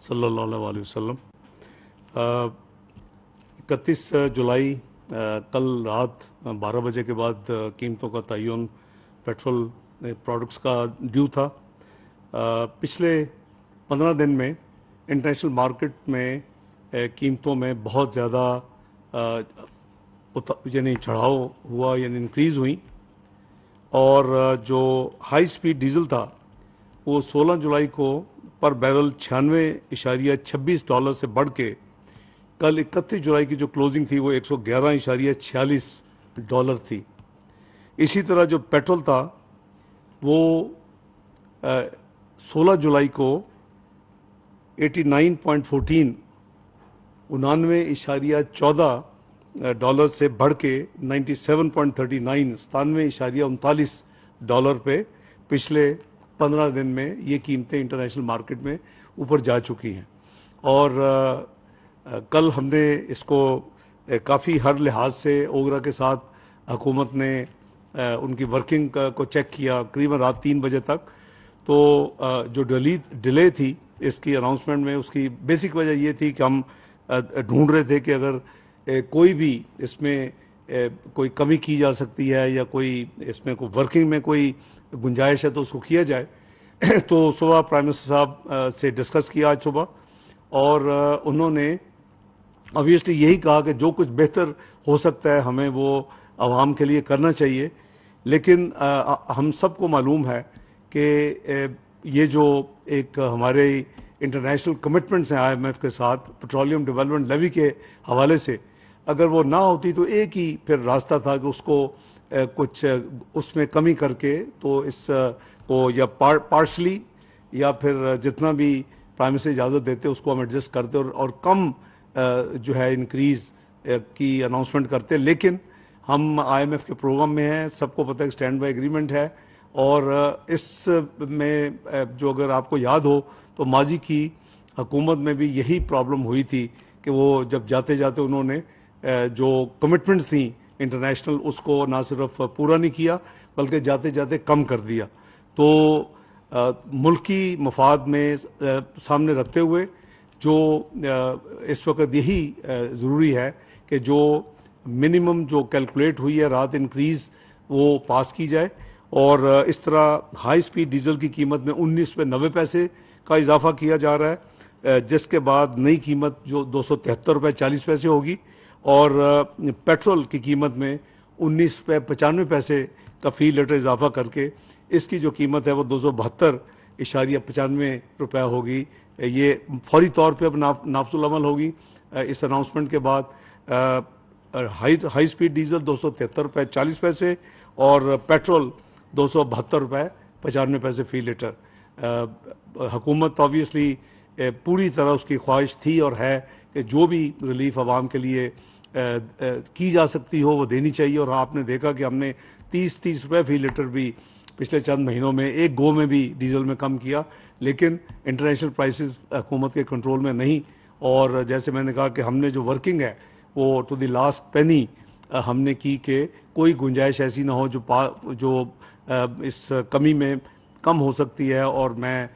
सल्लल्लाहु अलैहि वसल्लम। 31 जुलाई कल रात 12 बजे के बाद कीमतों का तयन पेट्रोल प्रोडक्ट्स का ड्यू था। पिछले 15 दिन में इंटरनेशनल मार्केट में कीमतों में बहुत ज़्यादा यानी चढ़ाव हुआ, यानी इंक्रीज़ हुई, और जो हाई स्पीड डीजल था वो 16 जुलाई को पर बैरल $96.26 से बढ़ के कल 31 जुलाई की जो क्लोजिंग थी वो $111.46 थी। इसी तरह जो पेट्रोल था वो 16 जुलाई को 89.14 $99.14 से बढ़ के 97.39 $97.39 पे पिछले 15 दिन में ये कीमतें इंटरनेशनल मार्केट में ऊपर जा चुकी हैं। और कल हमने इसको काफ़ी हर लिहाज से ओगरा के साथ हुकूमत ने उनकी वर्किंग को चेक किया करीबन रात 3 बजे तक। तो जो डिले थी इसकी अनाउंसमेंट में, उसकी बेसिक वजह ये थी कि हम ढूंढ रहे थे कि अगर कोई भी इसमें कोई कमी की जा सकती है या कोई इसमें कोई वर्किंग में कोई गुंजाइश है तो उसको किया जाए। तो सुबह प्राइम मिनिस्टर साहब से डिस्कस किया आज सुबह, और उन्होंने ऑब्वियसली यही कहा कि जो कुछ बेहतर हो सकता है हमें वो आवाम के लिए करना चाहिए। लेकिन हम सबको मालूम है कि ये जो एक हमारे इंटरनेशनल कमिटमेंट्स हैं IMF के साथ पेट्रोलियम डेवलपमेंट लेवी के हवाले से, अगर वो ना होती तो एक ही फिर रास्ता था कि उसको कुछ उसमें कमी करके तो इस को या पार्शली या फिर जितना भी प्राइम मिनिस्टर इजाज़त देते उसको हम एडजस्ट करते और कम जो है इंक्रीज़ की अनाउंसमेंट करते। लेकिन हम IMF के प्रोग्राम में हैं, सबको पता है कि स्टैंड बाय एग्रीमेंट है, और इस में जो अगर आपको याद हो तो माजी की हुकूमत में भी यही प्रॉब्लम हुई थी कि वो जब जाते जाते उन्होंने जो कमिटमेंट्स थी इंटरनेशनल उसको ना सिर्फ पूरा नहीं किया बल्कि जाते जाते कम कर दिया। तो मुल्की मफाद में सामने रखते हुए जो इस वक्त यही ज़रूरी है कि जो मिनिमम जो कैलकुलेट हुई है रात इंक्रीज़ वो पास की जाए, और इस तरह हाई स्पीड डीजल की कीमत में 19 पे 90 पैसे का इजाफा किया जा रहा है, जिसके बाद नई कीमत जो $273.40 होगी, और पेट्रोल की कीमत में 19 पे 95 पैसे का फ़ी लीटर इजाफा करके इसकी जो कीमत है वो $272.95 होगी। ये फौरी तौर पे अब नाफजुल अमल होगी। इस अनाउंसमेंट के बाद हाई स्पीड डीजल $273.40 और पेट्रोल $272.95 फ़ी लीटर। हुकूमत ऑब्वियसली पूरी तरह उसकी ख्वाहिश थी और है कि जो भी रिलीफ आवाम के लिए की जा सकती हो वो देनी चाहिए। और आपने देखा कि हमने 30 रुपये फ़ी लीटर भी पिछले चंद महीनों में एक गो में भी डीजल में कम किया, लेकिन इंटरनेशनल प्राइसेस हुकूमत के कंट्रोल में नहीं। और जैसे मैंने कहा कि हमने जो वर्किंग है वो टू द लास्ट पेनी हमने की कि कोई गुंजाइश ऐसी ना हो जो इस कमी में कम हो सकती है, और मैं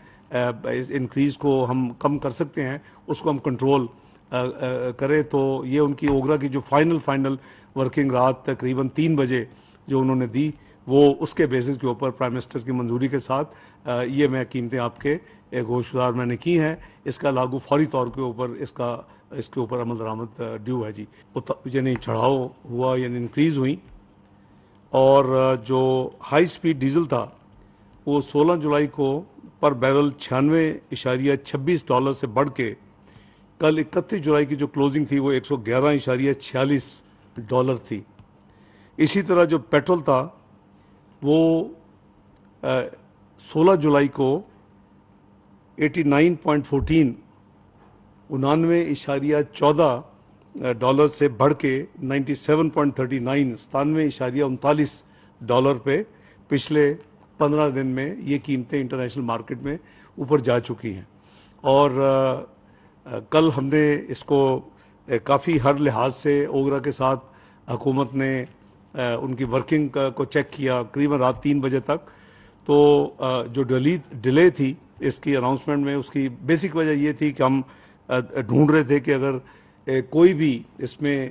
इस इंक्रीज़ को हम कम कर सकते हैं उसको हम कंट्रोल करें। तो ये उनकी ओगरा की जो फाइनल वर्किंग रात तकरीबन 3 बजे जो उन्होंने दी, वो उसके बेसिस के ऊपर प्राइम मिनिस्टर की मंजूरी के साथ ये मैं कीमतें आपके गोशदार मैंने की हैं। इसका लागू फौरी तौर के ऊपर इसके ऊपर अमल दरामद ड्यू है जी। यानी चढ़ाव हुआ, यानी इंक्रीज़ हुई, और जो हाई स्पीड डीजल था वो 16 जुलाई को पर बैरल $96.26 से बढ़ के कल 31 जुलाई की जो क्लोजिंग थी वो $111.46 थी। इसी तरह जो पेट्रोल था वो 16 जुलाई को 89.14 $99.14 से बढ़ के 97.39 $97.39 पे पिछले 15 दिन में ये कीमतें इंटरनेशनल मार्केट में ऊपर जा चुकी हैं। और कल हमने इसको काफ़ी हर लिहाज से ओगरा के साथ हुकूमत ने उनकी वर्किंग को चेक किया करीबन रात 3 बजे तक। तो जो डिले थी اس کی اناؤنسمنٹ میں اس کی بیسک وجہ یہ تھی کہ ہم ڈھونڈ رہے تھے کہ اگر کوئی بھی اس میں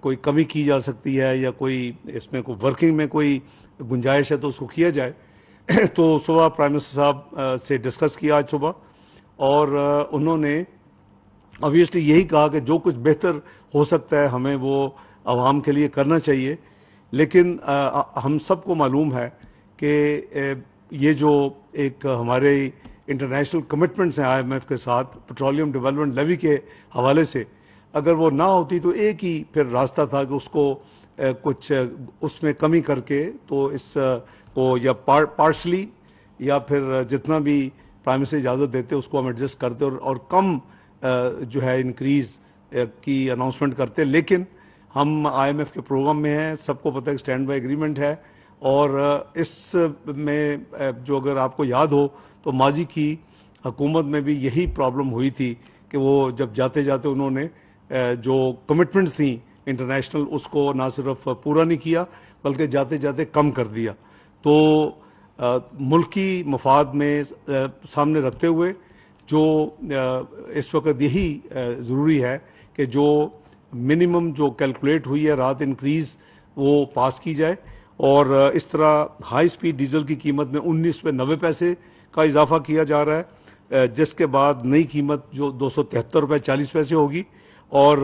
کوئی کمی کی جا سکتی ہے یا کوئی اس میں کوئی ورکنگ میں کوئی گنجائش ہے تو اس کو کیا جائے۔ تو صبح پرائم منسٹر صاحب سے ڈسکس کیا آج صبح، اور انہوں نے obviously یہی کہا کہ جو کچھ بہتر ہو سکتا ہے ہمیں وہ عوام کے لیے کرنا چاہیے، لیکن ہم سب کو معلوم ہے کہ یہ جو ایک ہمارے انٹرنیشنل کمٹمنٹس ہیں IMF کے ساتھ پیٹرولیم ڈیولپمنٹ لیوی کے حوالے سے، اگر وہ نہ ہوتی تو ایک ہی پھر راستہ تھا کہ اس کو کچھ اس میں کمی کر کے تو اس کو یا پارشلی یا پھر جتنا بھی پرائم منسٹر اجازت دیتے اس کو ہم ایڈجسٹ کرتے اور کم جو ہے انکریز کی اناؤنسمنٹ کرتے۔ لیکن ہم IMF کے پروگرام میں ہیں، سب کو پتہ ہے کہ اسٹینڈ بائی ایگریمنٹ ہے، اور اس میں جو اگر آپ کو یاد ہو تو ماضی کی حکومت میں بھی یہی پرابلم ہوئی تھی کہ وہ جب جاتے جاتے انہوں نے جو کمٹمنٹس تھیں انٹرنیشنل اس کو نہ صرف پورا نہیں کیا بلکہ جاتے جاتے کم کر دیا۔ تو ملکی مفاد میں سامنے رکھتے ہوئے جو اس وقت یہی ضروری ہے کہ جو منیمم جو کیلکولیٹ ہوئی ہے رات انکریز وہ پاس کی جائے، اور اس طرح ہائی سپیڈ ڈیزل کی قیمت میں 19.90 کا اضافہ کیا جا رہا ہے، جس کے بعد نئی قیمت جو 273.40 ہوگی، اور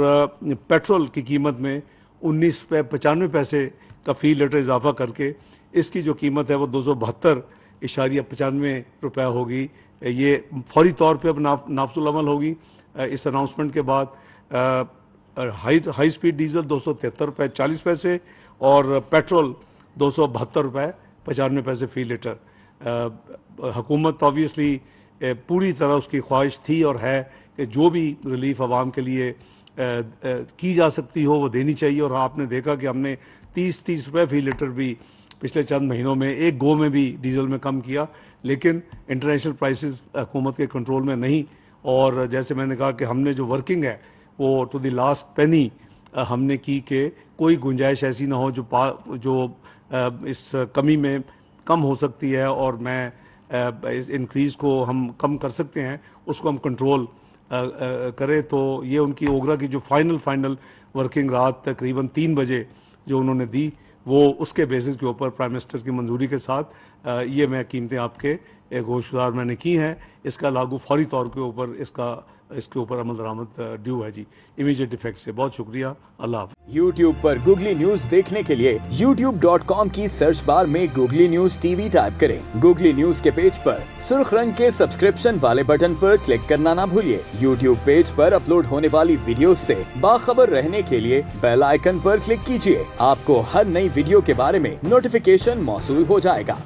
پیٹرول کی قیمت میں 19.95 کا فی لیٹر اضافہ کر کے اس کی جو قیمت ہے وہ 272.95 ہوگی۔ یہ فوری طور پہ اب نافذ العمل ہوگی اس اناؤنسمنٹ کے بعد۔ ہائی سپیڈ ڈیزل 273.40 اور پیٹرول 272.95 فی لیٹر۔ حکومت آبویسلی پوری طرح اس کی خواہش تھی اور ہے کہ جو بھی ریلیف عوام کے لیے کی جا سکتی ہو وہ دینی چاہیے، اور آپ نے دیکھا کہ ہم نے 30 روپے فی لیٹر بھی پچھلے چند مہینوں میں ایک گو میں بھی ڈیزل میں کم کیا، لیکن انٹرنیشنل پرائسز حکومت کے کنٹرول میں نہیں، اور جیسے میں نے کہا کہ ہم نے جو ورکنگ ہے وہ ٹو دی لاسٹ پینی ہم نے کی کہ کوئی گنجائش ایسی نہ ہو جو اس کمی میں کم ہو سکتی ہے، اور میں اس انکریز کو ہم کم کر سکتے ہیں اس کو ہم کنٹرول کریں۔ تو یہ ان کی اوگرا کی جو فائنل ورکنگ رات تقریباً 3 بجے جو انہوں نے دی، وہ اس کے بیسس کے اوپر پرائم منسٹر کی منظوری کے ساتھ یہ میں قیمتیں آپ کے گوشتدار میں نے کی ہیں، اس کا لاگو فوری طور کے اوپر اس کے اوپر عمل درآمد ڈیو ہے جی، امیجیٹ افیکٹ سے۔ بہت شکریہ، اللہ حافظ۔ YouTube پر گوگلی نیوز دیکھنے کے لیے youtube.com کی سرچ بار میں گوگلی نیوز TV ٹائپ کریں۔ گوگلی نیوز کے پیج پر سرخ رنگ کے سبسکرپشن والے بٹن پر کلک کرنا نہ بھولیے۔ YouTube پیج پر اپلوڈ ہونے والی ویڈیوز سے باخبر رہنے کے لیے بیل آئیکن پر کلک کیجیے۔ آپ کو ہر نئی ویڈیو کے بارے میں نوٹیفیکیشن موصول ہو جائے گا۔